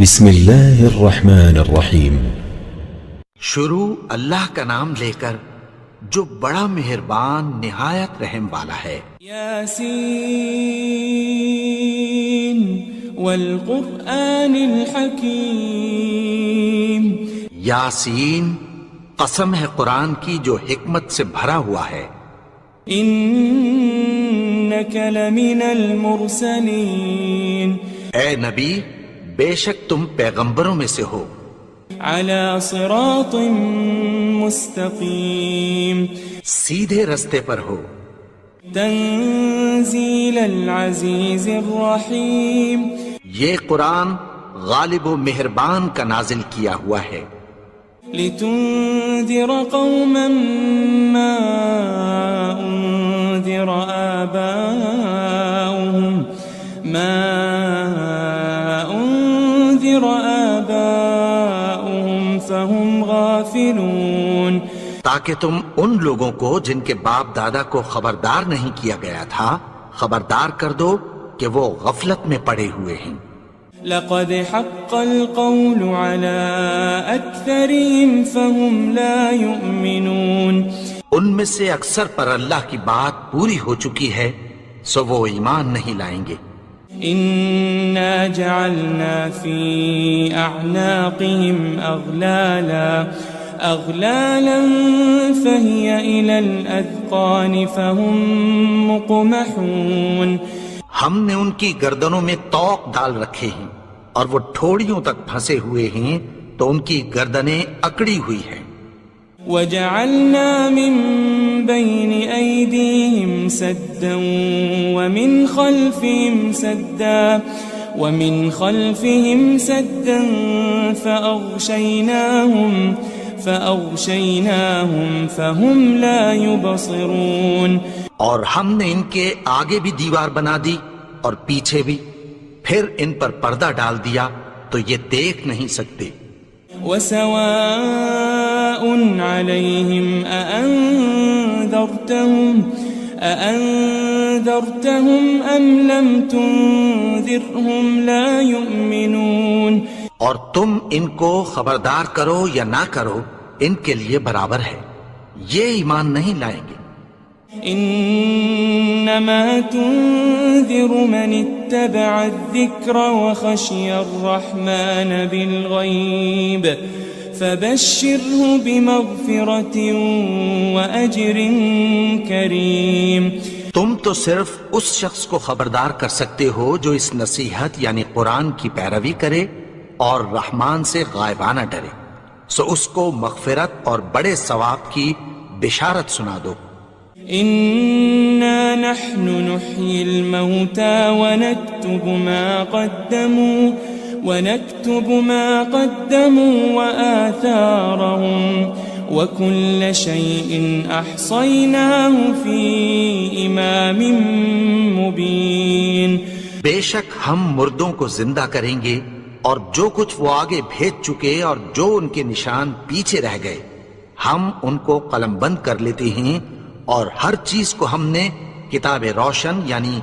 بسم اللہ الرحمن الرحیم۔ شروع اللہ کا نام لے کر جو بڑا مہربان نہایت رحم والا ہے۔ یاسین والقرآن الحکیم۔ یاسین، قسم ہے قرآن کی جو حکمت سے بھرا ہوا ہے۔ انک لمن المرسلین۔ اے نبی، بے شک تم پیغمبروں میں سے ہو۔ علی صراط مستقیم۔ سیدھے رستے پر ہو۔ تنزیل العزیز الرحیم۔ یہ قرآن غالب و مہربان کا نازل کیا ہوا ہے۔ لتنذر قوما ما انذر آباؤهم فهم غافلون۔ تاکہ تم ان لوگوں کو جن کے باپ دادا کو خبردار نہیں کیا گیا تھا خبردار کر دو کہ وہ غفلت میں پڑے ہوئے ہیں۔ لقد حق القول على اکثرهم فهم لا يؤمنون۔ ان میں سے اکثر پر اللہ کی بات پوری ہو چکی ہے سو وہ ایمان نہیں لائیں گے۔ انا جعلنا في اعناقهم اغلالا فهي الى الاذقان فهم مقمحون۔ ہم نے ان کی گردنوں میں طوق ڈال رکھے ہیں اور وہ ٹھوڑیوں تک پھنسے ہوئے ہیں تو ان کی گردنیں اکڑی ہوئی ہیں۔ وجعلنا من بين أيديهم سدا ومن خلفهم سدا فأغشيناهم فهم لا يبصرون۔ اور ہم نے ان کے آگے بھی دیوار بنا دی اور پیچھے بھی، پھر ان پر پردہ ڈال دیا تو یہ دیکھ نہیں سکتے۔ وسواء عليهم أأنذرتهم أم لم تنذرهم لا يؤمنون۔ اور تم ان کو خبردار کرو یا نہ کرو ان کے لیے برابر ہے، یہ ایمان نہیں لائیں گے۔ انما تنذر من اتبع الذکر وخشی الرحمن بالغیب فبشره بمغفرة واجر کریم۔ تم تو صرف اس شخص کو خبردار کر سکتے ہو جو اس نصیحت یعنی قرآن کی پیروی کرے اور رحمان سے غائبانہ ڈرے، سو اس کو مغفرت اور بڑے ثواب کی بشارت سنا دو۔ إنا نحن نحيي الموتى ونكتب ما قدموا وآثارهم وكل شيء أحصيناه في إمام مبين۔ بے شک ہم مردوں کو زندہ کریں گے اور جو کچھ وہ آگے بھیج چکے اور جو ان کے نشان پیچھے رہ گئے ہم ان کو قلم بند کر لیتے ہیں، اور ہر چیز کو ہم نے کتاب روشن یعنی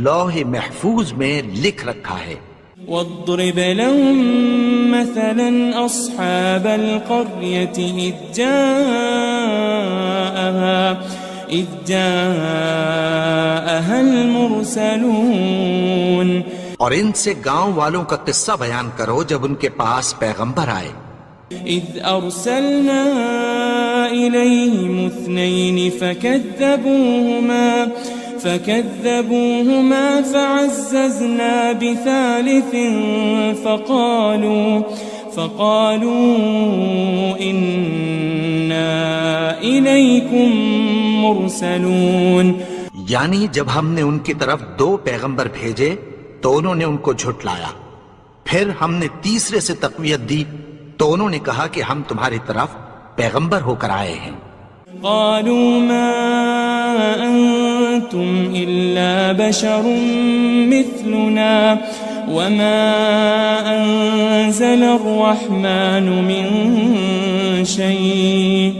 لوح محفوظ میں لکھ رکھا ہے۔ واضرب لهم مثلا أصحاب القرية إذ جاءها المرسلون۔ اور ان سے گاؤں والوں کا قصہ بیان کرو جب ان کے پاس پیغمبر آئے۔ إذ أرسلنا إليهم اثنين فكذبوهما فعززنا بثالث فقالوا إنا إليكم مرسلون۔ یعنی جب ہم نے ان کی طرف 2 پیغمبر بھیجے تو انہوں نے ان کو جھٹلایا، پھر ہم نے تیسرے سے تقویت دی تو انہوں نے کہا کہ ہم تمہاری طرف پیغمبر ہو کر آئے ہیں۔ قالوا ما أنتم إلا بشر مثلنا وما أنزل الرحمن من شيء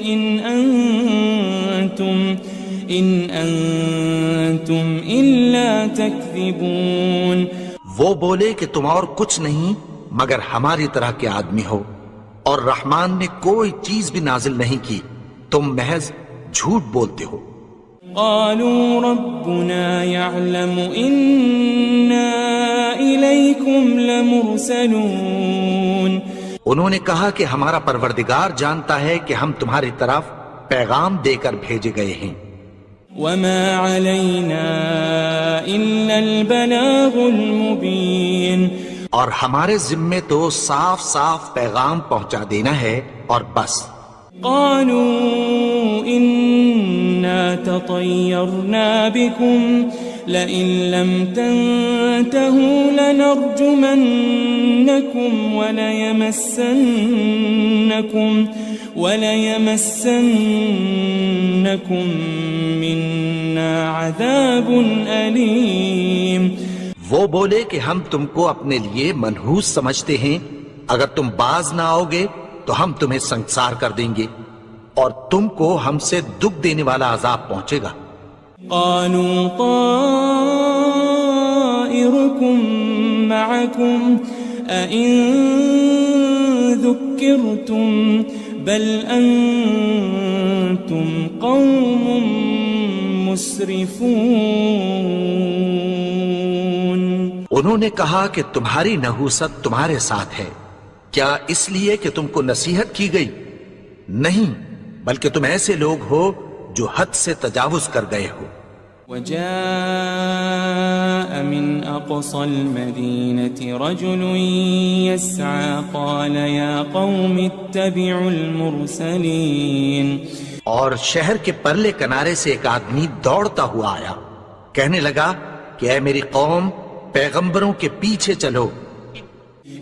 إن أنتم إن أنتم إلا تكذبون. وہ بولے کہ تم اور کچھ نہیں مگر ہماری طرح کے آدمی ہو، اور رحمان نے کوئی چیز بھی نازل نہیں کی، تم محض جھوٹ بولتے ہو. قالوا ربنا يعلم إنا إليكم لمرسلون. انہوں نے کہا کہ ہمارا پروردگار جانتا ہے کہ ہم تمہاری طرف پیغام دے کر بھیجے گئے ہیں. وما علينا إلا البلاغ المبين. اور ہمارے ذمے تو صاف صاف پیغام پہنچا دینا ہے اور بس. قالوا إنا تطيرنا بكم لئن لم تنتهوا لنرجمنكم وليمسنكم منا عذاب أليم. وہ بولے کہ ہم تم کو اپنے لیے منحوس سمجھتے ہیں، اگر تم باز نہ آؤ گے تو ہم تمہیں سنسار کر دیں گے اور تم کو ہم سے دکھ دینے والا عذاب پہنچے گا. قالوا طائركم معكم أئن ذكرتم بل أنتم قوم مسرفون. انہوں نے کہا کہ تمہاری نحوست تمہارے ساتھ ہے، کیا اس لیے کہ تم کو نصیحت کی گئی؟ نہیں، بلکہ تم ایسے لوگ ہو جو حد سے تجاوز کر گئے ہو. وجاء من أقصى المدينة رجل يسعى قال يا قوم اتبعوا المرسلين. اور شہر کے پرلے کنارے سے ایک آدمی دوڑتا ہوا آیا، کہنے لگا کہ اے میری قوم، پیغمبروں کے پیچھے چلو.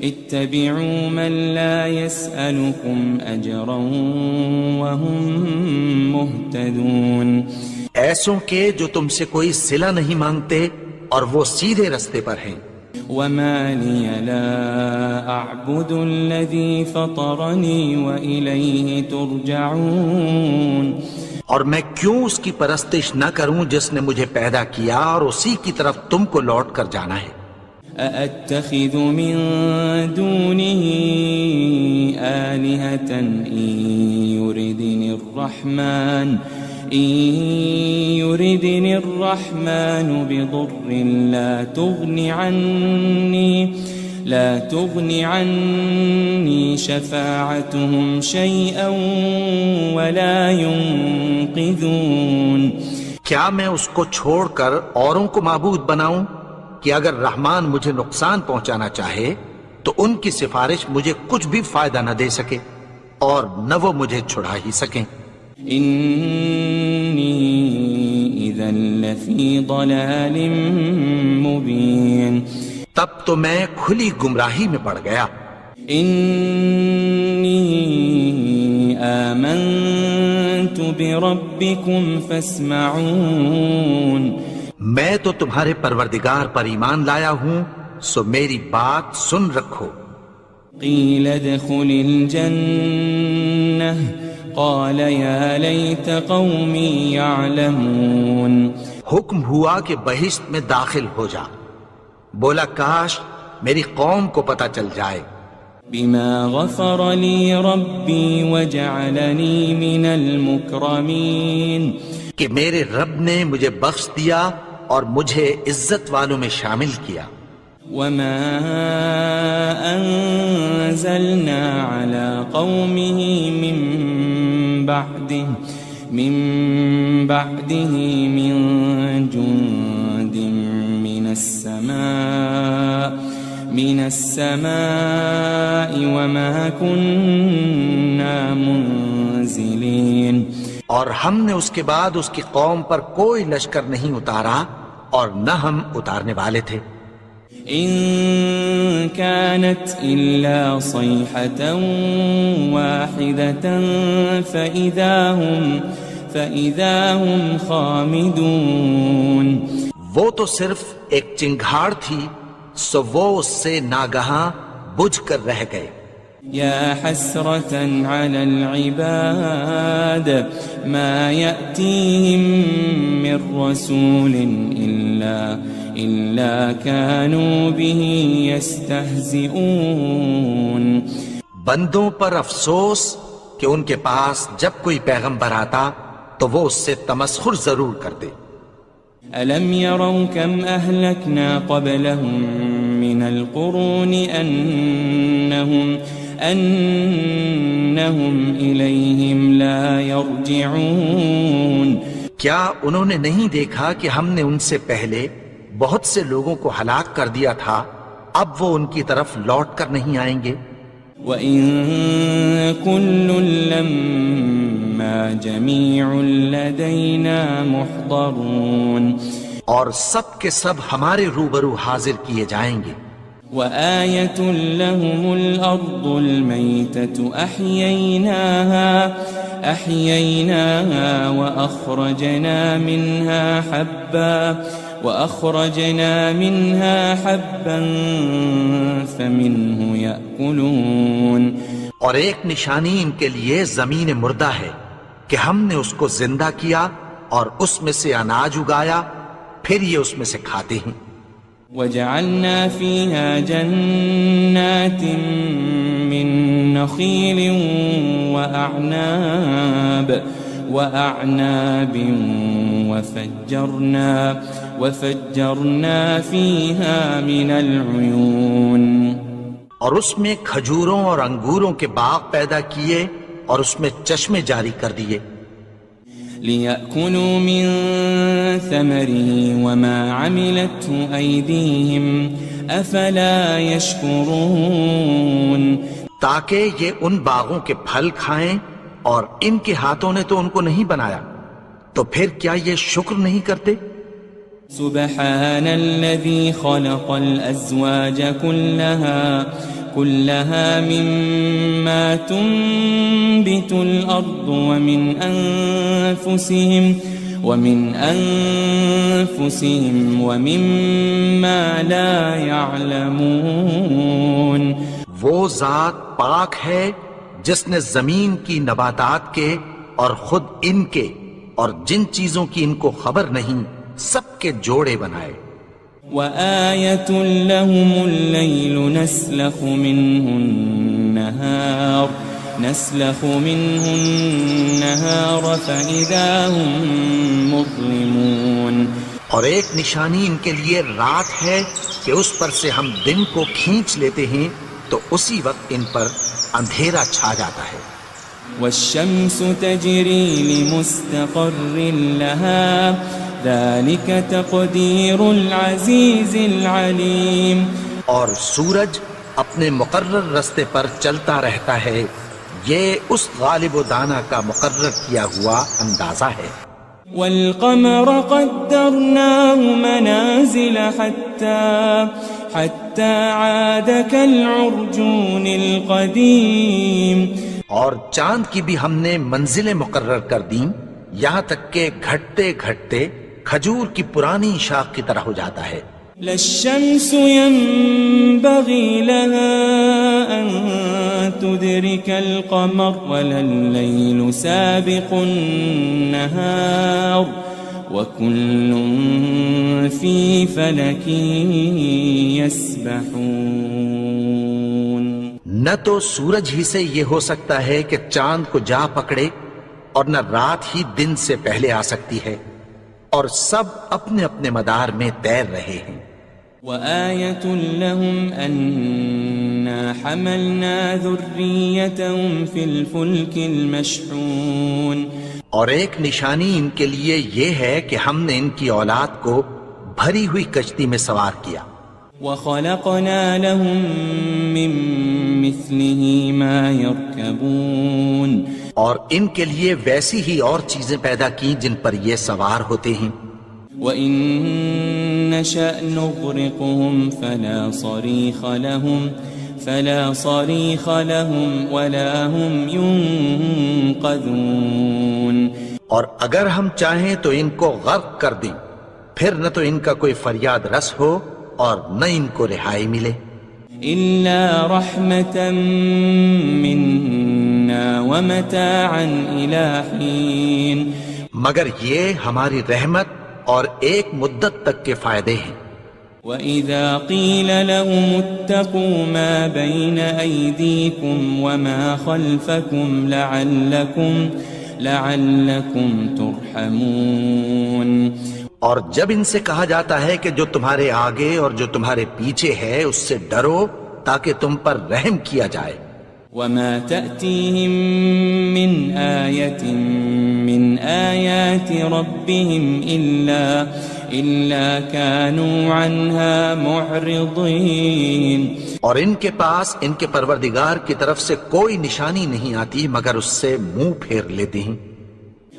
اتبعوا من لا يسألكم أجرا وهم مهتدون. ایسوں کے جو تم سے کوئی صلہ نہیں مانگتے اور وہ سیدھے رستے پر ہیں. وما لي لا أعبد الذي فطرني وإليه ترجعون. اور میں کیوں اس کی پرستش نہ کروں جس نے مجھے پیدا کیا اور اسی کی طرف تم کو لوٹ کر جانا ہے. أأتخذ من دونه آلهة إن يردني الرحمن بضر لا تغن عني شفاعتهم شيئا ولا ينقذون. کیا میں اس کو چھوڑ کر اوروں کو معبود بناؤں کہ اگر رحمان مجھے نقصان پہنچانا چاہے تو ان کی سفارش مجھے کچھ بھی فائدہ نہ دے سکے اور نہ وہ مجھے چھڑا ہی سکیں. إني إذا لفي ضلال مبين. تب تو میں کھلی گمراہی میں پڑ گیا. إني آمنت بربكم فاسمعون. میں تو تمہارے پروردگار پر ایمان لایا ہوں، سو میری بات سن رکھو. قيل ادخل الجنة قال يا ليت قومي يعلمون. حکم ہوا کہ بہشت میں داخل ہو جا. بولا کاش میری قوم کو پتہ چل جائے. بما غفر لي ربي وجعلني من المكرمين. کہ میرے رب نے مجھے بخش دیا اور مجھے عزت والوں میں شامل کیا. وما أنزلنا على قومه من بعده من جند من السماء وما كنا منزلين. اور ہم نے اس کے بعد اس کی قوم پر کوئی لشکر نہیں اتارا اور نہ ہم اتارنے والے تھے. إن كانت إلا صيحة واحدة فإذا هم خامدون. وہ تو صرف ایک چنگھاڑ تھی، سو وہ اس سے ناگہاں بجھ کر رہ گئے. يا حسرة على العباد ما يأتيهم من رسول إلا كانوا به يستهزئون. بندوں پر افسوس کہ ان کے پاس جب کوئی پیغمبر آتا تو وہ اس سے تمسخر ضرور کرتے. ألم يروا كم أهلكنا قبلهم من القرون أنهم إليهم لا يرجعون. کیا انہوں نے نہیں دیکھا کہ ہم نے ان سے پہلے بہت سے لوگوں کو ہلاک کر دیا تھا، اب وہ ان کی طرف لوٹ کر نہیں آئیں گے. وَإِن كُلٌّ لَمَّا جَمِيعٌ لَدَيْنَا مُحْضَرُونَ. اور سب کے سب ہمارے روبرو حاضر کیے جائیں گے. وَآيَةٌ لَهُمُ الْأَرْضُ الْمَيْتَةُ أَحْيَيْنَاهَا وَأَخْرَجْنَا مِنْهَا حَبًّا فَمِنْهُ يَأْكُلُونَ. اور ایک نشانی ان کے لیے زمین مردہ ہے کہ ہم نے اس کو زندہ کیا اور اس میں سے اناج اگایا، پھر یہ اس میں سے کھاتے ہیں. وَجَعَلْنَا فِيهَا جَنَّاتٍ مِّن نَخِيلٍ وَأَعْنَابٍ وَفَجَّرْنَا فِيهَا مِنَ الْعُيُونِ. اور اس میں کھجوروں اور انگوروں کے باغ پیدا کیے اور اس میں چشمے جاری کر دیے. لِيَأْكُلُوا مِن ثَمَرِهِ وَمَا عَمِلَتْهُ أَيْدِيهِمْ أَفَلَا يَشْكُرُونَ. تاکہ یہ ان باغوں کے پھل کھائیں اور ان کے ہاتھوں نے تو ان کو نہیں بنایا، تو پھر کیا یہ شکر نہیں کرتے؟ سبحان الذي خلق الأزواج كلها مما تنبت الأرض ومن أنفسهم ومما لا يعلمون. وہ ذات پاک ہے جس نے زمین کی نباتات کے اور خود ان کے اور جن چیزوں کی ان کو خبر نہیں سب کے جوڑے بنائے. وَآيَةٌ لَهُمُ اللَّيْلُ نَسْلَخُ مِنْهُ النَّهَارَ فَإِذَا هُمْ مُظْلِمُونَ. اور ایک نشانی ان کے لیے رات ہے کہ اس پر سے ہم دن کو کھینچ لیتے ہیں تو اسی وقت ان پر اندھیرا چھا جاتا ہے. وَالشَّمْسُ تَجْرِي لِمُسْتَقَرٍّ لَهَا ذَلِكَ تَقْدِيرُ الْعَزِيزِ الْعَلِيمِ. اور سورج اپنے مقرر رستے پر چلتا رہتا ہے، یہ اس غالب و دانا کا مقرر کیا ہوا اندازہ ہے. وَالْقَمَرَ قَدَّرْنَاهُ مَنَازِلَ حَتَّى عَادَ كَالْعُرْجُونِ الْقَدِيمِ. اور چاند کی بھی ہم نے منزلیں مقرر کر دیں، یہاں تک کہ گھٹتے گھٹتے کھجور کی پرانی شاخ کی طرح ہو جاتا ہے. لَلشَّمْسُ يَنبَغِي لَهَا أَن تُدْرِكَ الْقَمَرَ وَلَلَّيْلُ سَابِقُ النَّهَارِ وَكُلٌّ فِي فَلَكٍ يَسْبَحُونَ. نہ تو سورج ہی سے یہ ہو سکتا ہے کہ چاند کو جا پکڑے، اور نہ رات ہی دن سے پہلے آ سکتی ہے، اور سب اپنے اپنے مدار میں تیر رہے ہیں. وَآيَةٌ لَهُمْ أَنَّا حَمَلْنَا ذُرِّيَّتَهُمْ فِي الْفُلْكِ الْمَشْحُونِ. اور ایک نشانی ان کے لیے یہ ہے کہ ہم نے ان کی اولاد کو بھری ہوئی کشتی میں سوار کیا. وَخَلَقْنَا لَهُم مِّن مِّثْلِهِ مَا يَرْكَبُونَ. اور ان کے لیے ویسی ہی اور چیزیں پیدا کی جن پر یہ سوار ہوتے ہیں. وَإِن نَّشَأْ نُغْرِقْهُمْ فَلَا صَرِيخَ لَهُمْ وَلَا هُمْ يُنقَذُونَ. اور اگر ہم چاہیں تو ان کو غرق کر دیں، پھر نہ تو ان کا کوئی فریاد رس ہو اور نہ ان کو رہائی ملے. إلا رحمة منا ومتاعا إلى حين مگر یہ ہماری رحمت اور ایک مدت تک کے فائدے ہیں. وَإِذَا قِيلَ لَهُمُ اتَّقُوا مَا بَيْنَ أَيْدِيكُمْ وَمَا خَلْفَكُمْ لَعَلَّكُمْ تُرْحَمُونَ. اور جب ان سے کہا جاتا ہے کہ جو تمہارے آگے اور جو تمہارے پیچھے ہے اس سے ڈرو تاکہ تم پر رحم کیا جائے. وَمَا تَأْتِيهِم مِّنْ آيَةٍ مِّنْ آيَاتِ رَبِّهِمْ إِلَّا كَانُوا عَنْهَا مُعْرِضِينَ. اور ان کے پاس ان کے پروردگار کی طرف سے کوئی نشانی نہیں آتی مگر اس سے منہ پھیر لیتے ہیں.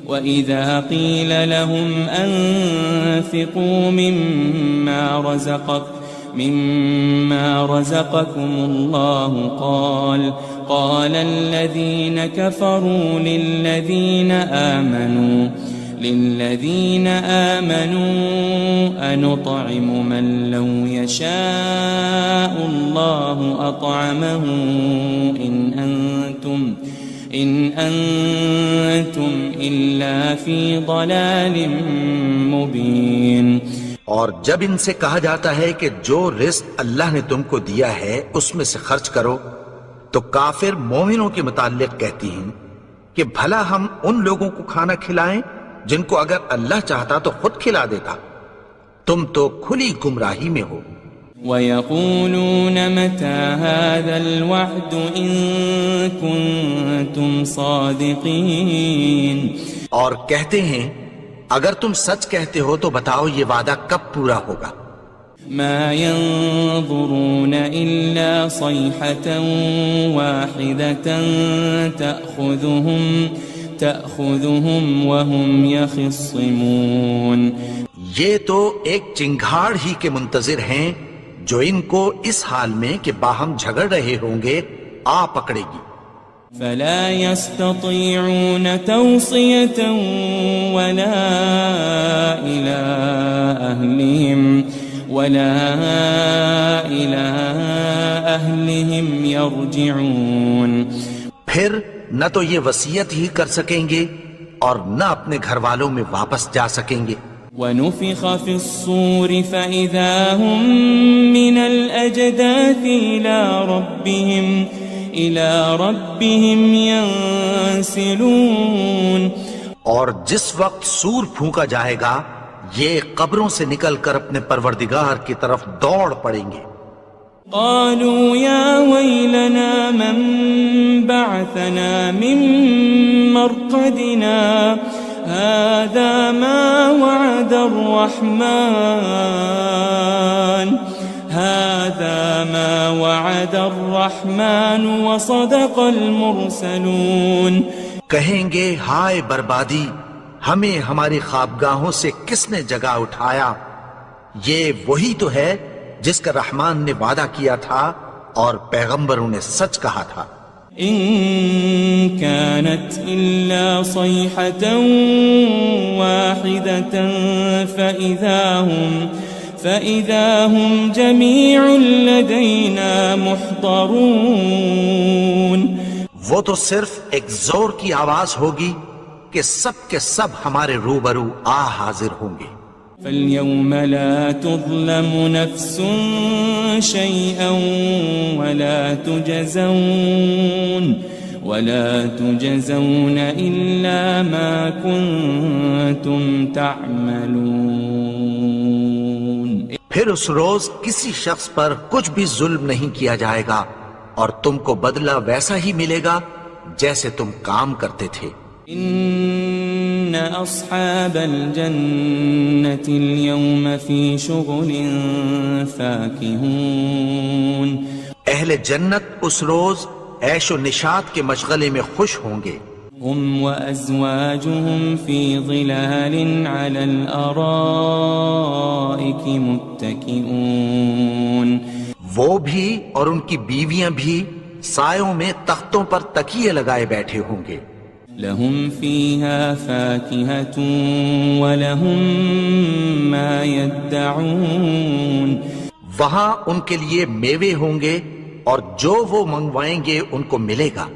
وَإِذَا قِيلَ لَهُمْ أَنفِقُوا مِمَّا رَزَقَكُمُ اللَّهُ قَالَ الَّذِينَ كَفَرُوا لِلَّذِينَ آمَنُوا أَنُطْعِمُ مَن لَّوْ يَشَاءُ اللَّهُ أَطْعَمَهُ إِنْ أَنْتُمْ إِلَّا فِي ضَلَالٍ مُبِينٍ. اور جب ان سے کہا جاتا ہے کہ جو رزق اللہ نے تم کو دیا ہے اس میں سے خرچ کرو تو کافر مومنوں کے متعلق کہتی ہیں کہ بھلا ہم ان لوگوں کو کھانا کھلائیں جن کو اگر اللہ چاہتا تو خود کھلا دیتا. تم تو کھلی گمراہی میں ہو. وَيَقُولُونَ مَتَى هَذَا الْوَعْدُ إِن كُنتُمْ صَادِقِينَ. اور کہتے ہیں اگر تم سچ کہتے ہو تو بتاؤ یہ وعدہ کب پورا ہوگا. مَا يَنظُرُونَ إِلَّا صَيْحَةً وَاحِدَةً تَأْخُذُهُمْ وَهُمْ يَخِصِّمُونَ. یہ تو ایک چنگھاڑ ہی کے منتظر ہیں جو ان کو اس حال میں کہ باہم جھگڑ رہے ہوں گے آ پکڑے گی. فَلَا يَسْتَطِيعُونَ تَوْصِيَةً وَلَا إِلَىٰ أَهْلِهِمْ يَرْجِعُونَ. پھر نہ تو یہ وصیت ہی کر سکیں گے اور نہ اپنے گھر والوں میں واپس جا سکیں گے. وَنُفِخَ فِي الصُّورِ فَإِذَا هُم مِّنَ الْأَجْدَاثِ إِلَىٰ رَبِّهِمْ يَنسِلُونَ. اور جس وقت سور پھونکا جائے گا یہ قبروں سے نکل کر اپنے پروردگار کی طرف دوڑ پڑیں گے. قالوا يا ويلنا من بعثنا من مرقدنا هذا ما وعد الرحمن وصدق المرسلون. کہیں گے ہائے بربادی، ہمیں ہماری خوابگاہوں سے کس نے جگا اٹھایا. یہ وہی تو ہے جس کا رحمان نے وعدہ کیا تھا اور پیغمبروں نے سچ کہا تھا. إن كانت إلا صيحة واحدة فإذا هم جميع لدينا محضرون. وہ تو صرف ایک زور کی آواز ہوگی کہ سب کے سب ہمارے روبرو آ حاضر ہوں گے. فَالْيَوْمَ لَا تُظْلَمُ نَفْسٌ شَيْئًا وَلَا تُجَزَوْنَ إِلَّا مَا كُنتُمْ تَعْمَلُونَ. پھر اس روز کسی شخص پر کچھ بھی ظلم نہیں کیا جائے گا اور تم کو بدلہ ویسا ہی ملے گا جیسے تم کام کرتے تھے. إن أصحاب الجنة اليوم في شغل فاكهون. اہل جنت اس روز عیش و نشاط کے مشغلے میں خوش ہوں گے. هم وأزواجهم في ظلال على الأرائك متكئون. وہ بھی اور ان کی بیویاں بھی سایوں میں تختوں پر تکیے لگائے بیٹھے ہوں گے. لهم فيها فاكهة ولهم ما يدعون. وہاں ان کے لیے میوے ہوں گے اور جو وہ منگوائیں گے ان کو ملے گا.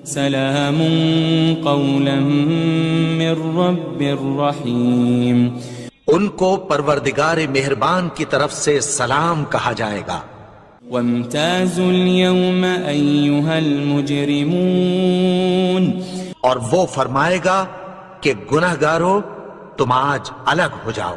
سلام قولا من رب الرحیم. ان کو پروردگار مہربان کی طرف سے سلام کہا جائے گا. وامتازوا اليوم أيها المجرمون. اور وہ فرمائے گا کہ گنہگارو تم آج الگ ہو جاؤ.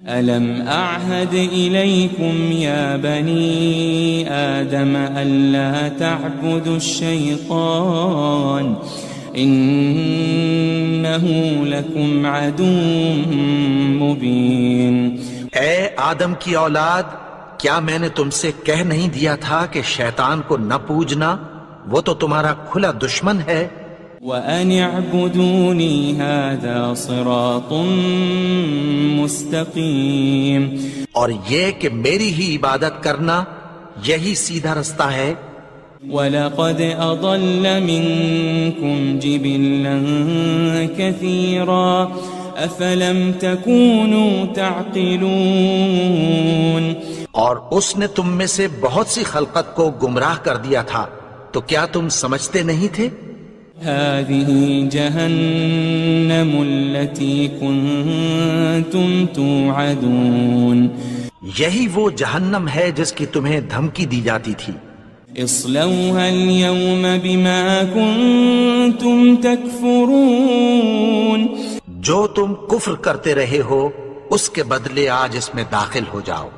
ألم أعهد إليكم يا بني آدم ألا تعبدوا الشيطان إنه لكم عدو مبين. اے آدم کی اولاد، کیا میں نے تم سے کہہ نہیں دیا تھا کہ شیطان کو نہ پوجنا، وہ تو تمہارا کھلا دشمن ہے. وَأَنِ اعْبُدُونِي هَذَا صِرَاطٌ مُسْتَقِيمٌ. اور یہ کہ میری ہی عبادت کرنا یہی سیدھا رستہ ہے. وَلَقَدْ أَضَلَّ مِنْكُمْ جِبِلًّا كَثِيرًا أَفَلَمْ تَكُونُوا تَعْقِلُونَ. اور اس نے تم میں سے بہت سی خلقت کو گمراہ کر دیا تھا، تو کیا تم سمجھتے نہیں تھے؟ هذه جهنم التي كنتم توعدون. یہی وہ جہنم ہے جس کی تمہیں دھمکی دی جاتی تھی. اصلوها اليوم بما كنتم تكفرون. جو تم کفر کرتے رہے ہو اس کے بدلے آج اس میں داخل ہو جاؤ.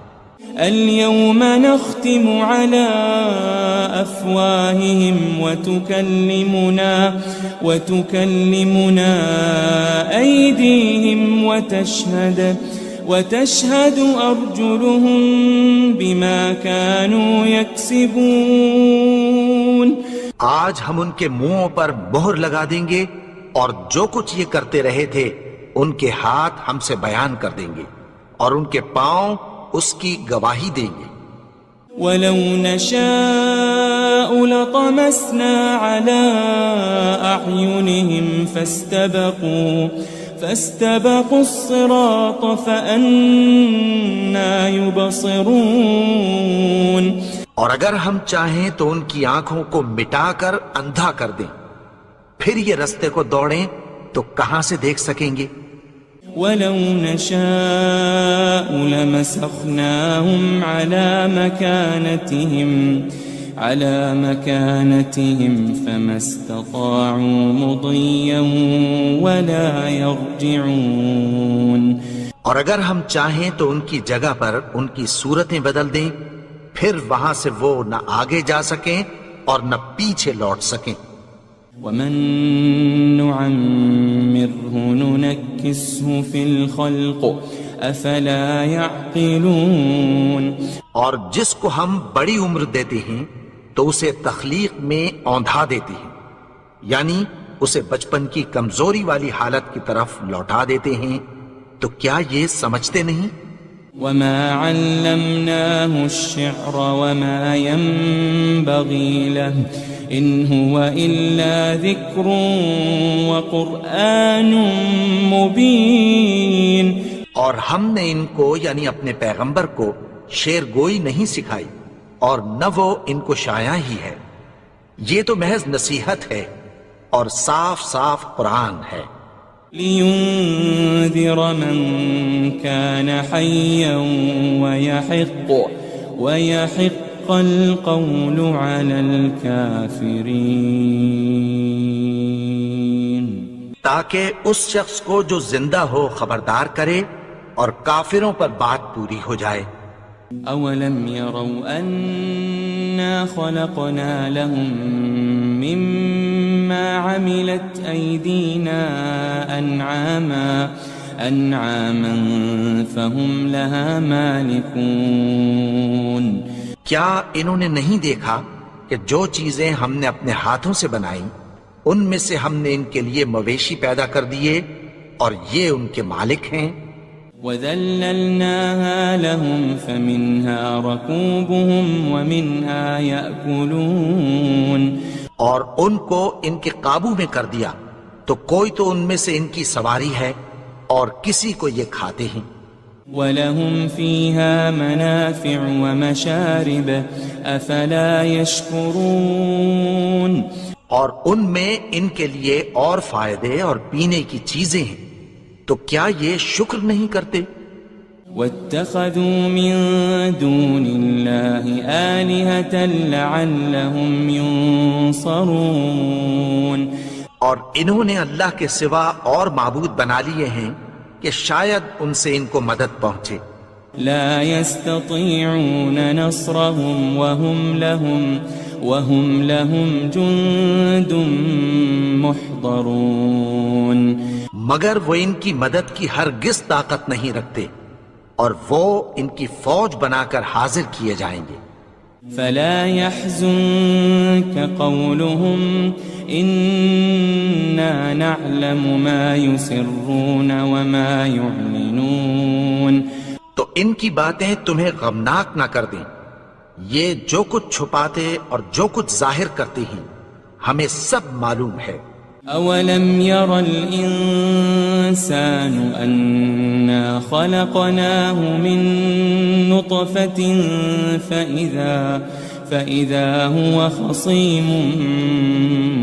اليوم نختم على أفواههم وتكلمنا أيديهم وتشهد أرجلهم بما كانوا يكسبون. آج ہم ان کے منہوں پر مہر لگا دیں گے اور جو کچھ یہ کرتے رہے تھے ان کے ہاتھ ہم سے بیان کر دیں گے اور ان کے پاؤں اس کی گواہی دیں گے. وَلَوْ نَشَاءُ لَطَمَسْنَا عَلَىٰ أَعْيُنِهِمْ فَاسْتَبَقُوا الصِّرَاطَ فَأَنَّىٰ يُبْصِرُونَ. اور اگر ہم چاہیں تو ان کی آنکھوں کو مٹا کر اندھا کر دیں، پھر یہ رستے کو دوڑیں تو کہاں سے دیکھ سکیں گے. وَلَوْ نَشَاءُ لَمَسَخْنَاهُمْ عَلَى مَكَانَتِهِمْ فَمَا اسْتَطَاعُوا مُضِيًّا وَلَا يَرْجِعُونَ. اور اگر ہم چاہیں تو ان کی جگہ پر ان کی صورتیں بدل دیں، پھر وہاں سے وہ نہ آگے جا سکیں اور نہ پیچھے لوٹ سکیں. وَمَن نُعَمِّرْهُ نُنَكِّسْهُ فِي الْخَلْقِ أَفَلَا يَعْقِلُونَ. اور جس کو ہم بڑی عمر دیتے ہیں تو اسے تخلیق میں اوندھا دیتے ہیں، یعنی اسے بچپن کی کمزوری والی حالت کی طرف لوٹا دیتے ہیں. تو کیا یہ سمجھتے نہیں؟ وَمَا عَلَّمْنَاهُ الشِّعْرَ وَمَا يَنبَغِي لَهُ إِنْ هُوَ إِلَّا ذِكْرٌ وَقُرْآنٌ مُبِينٌ. اور ہم نے ان کو یعنی اپنے پیغمبر کو شعر گوئی نہیں سکھائی اور نہ وہ ان کو شاعر ہی ہے، یہ تو محض نصیحت ہے اور صاف صاف قرآن ہے. لِيُنذِرَ مَن كَانَ حَيًّا وَيَحِقَّ الْقَوْلُ عَلَى الْكَافِرِينَ. تاکہ اس شخص کو جو زندہ ہو خبردار کرے اور کافروں پر بات پوری ہو جائے. أَوَلَمْ يَرَوْا أَنَّا خَلَقْنَا لَهُم مِّمَّا عَمِلَتْ أَيْدِينَا أَنْعَامًا فَهُمْ لَهَا مَالِكُونَ. کیا انہوں نے نہیں دیکھا کہ جو چیزیں ہم نے اپنے ہاتھوں سے بنائیں ان میں سے ہم نے ان کے لیے مویشی پیدا کر دیے اور یہ ان کے مالک ہیں. وَذَلَّلْنَاهَا لَهُمْ فَمِنْهَا رَكُوبُهُمْ وَمِنْهَا يَأْكُلُونَ. اور ان کو ان کے قابو میں کر دیا تو کوئی تو ان میں سے ان کی سواری ہے اور کسی کو یہ کھاتے ہیں. وَلَهُمْ فِيهَا مَنَافِعُ وَمَشَارِبُ أَفَلَا يَشْكُرُونَ اور ان میں ان کے لیے اور فائدے اور پینے کی چیزیں ہیں، تو کیا یہ شکر نہیں کرتے؟ وَاتَّخَذُوا مِن دُونِ اللَّهِ آلِهَةً لَعَلَّهُمْ يُنصَرُونَ اور انہوں نے اللہ کے سوا اور معبود بنا لیے ہیں کہ شاید ان سے ان کو مدد پہنچے۔ لا يستطيعون نصرهم وهم لهم جند محضرون مگر وہ ان کی مدد کی ہرگز طاقت نہیں رکھتے، اور وہ ان کی فوج بنا کر حاضر کیے جائیں گے۔ فلا يحزنك قولهم إنا نعلم ما يسرون وما يعلنون تو ان کی باتیں تمہیں غمناک نہ کر دیں، یہ جو کچھ چھپاتے اور جو کچھ ظاہر کرتے ہیں ہمیں سب معلوم ہے۔ أولم ير الإنسان أنا خلقناه من نطفة فإذا هو خصيم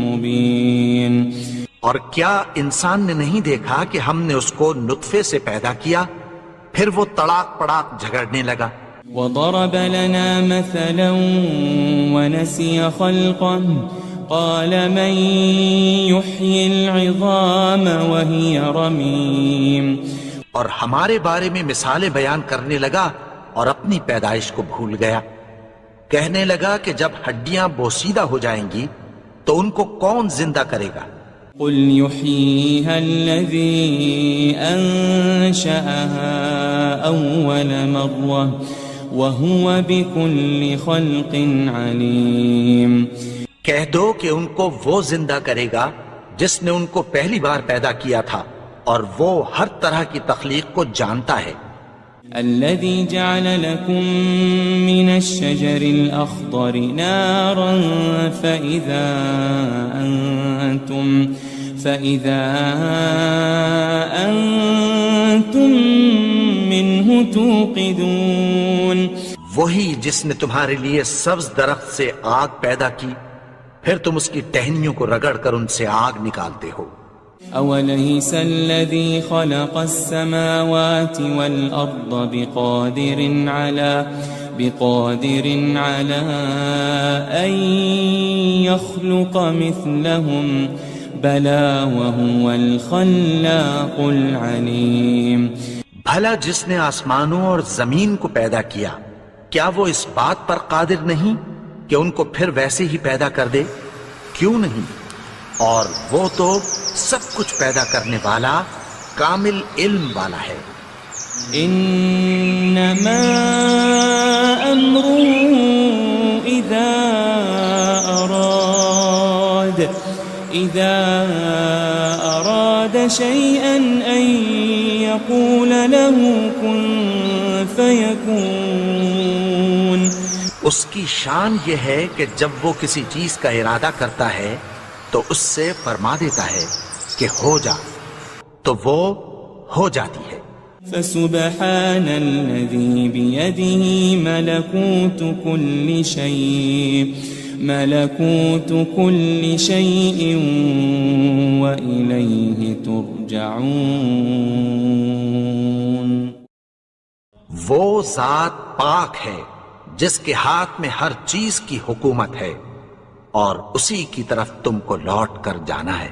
مبين اور کیا انسان نے نہیں دیکھا کہ ہم نے اس کو نطفے سے پیدا کیا، پھر وہ تڑاک پڑاک جھگڑنے لگا۔ وضرب لنا مثلا ونسي خلقه قال من يحيي العظام وهي رميم اور ہمارے بارے میں مثالیں بیان کرنے لگا اور اپنی پیدائش کو بھول گیا، کہنے لگا کہ جب ہڈیاں بوسیدہ ہو جائیں گی تو ان کو کون زندہ کرے گا؟ قل يحييها الذي أنشأها أول مرة وهو بكل خلق عليم کہہ دو کہ ان کو وہ زندہ کرے گا جس نے ان کو پہلی بار پیدا کیا تھا، اور وہ ہر طرح کی تخلیق کو جانتا ہے۔ الذي جعل لكم من الشجر الأخضر نارا فإذا أنتم منه توقدون وہی جس نے تمہارے لیے سبز درخت سے آگ پیدا کی، پھر تم اس کی ٹہنیوں کو رگڑ کر ان سے آگ نکالتے ہو۔ أوليس الذي خلق السماوات والأرض بقادر على أن يخلق مثلهم بلى وهو الخلاق العليم بھلا جس نے آسمانوں اور زمین کو پیدا کیا، کیا وہ اس بات پر قادر نہیں کہ ان کو پھر ویسے ہی پیدا کر دے؟ کیوں نہیں؟ اور وہ تو سب کچھ پیدا کرنے والا، کامل علم والا ہے۔ انما امره اذا اراد شيئا ان يقول له كن فيكون اس کی شان یہ ہے کہ جب وہ کسی چیز کا ارادہ کرتا ہے تو اس سے فرما دیتا ہے کہ ہو جا، تو وہ ہو جاتی ہے۔ فسبحان الذي بيده ملكوت كل شيء وإليه ترجعون وہ ذات پاک ہے جس کے ہاتھ میں ہر چیز کی حکومت ہے، اور اسی کی طرف تم کو لوٹ کر جانا ہے۔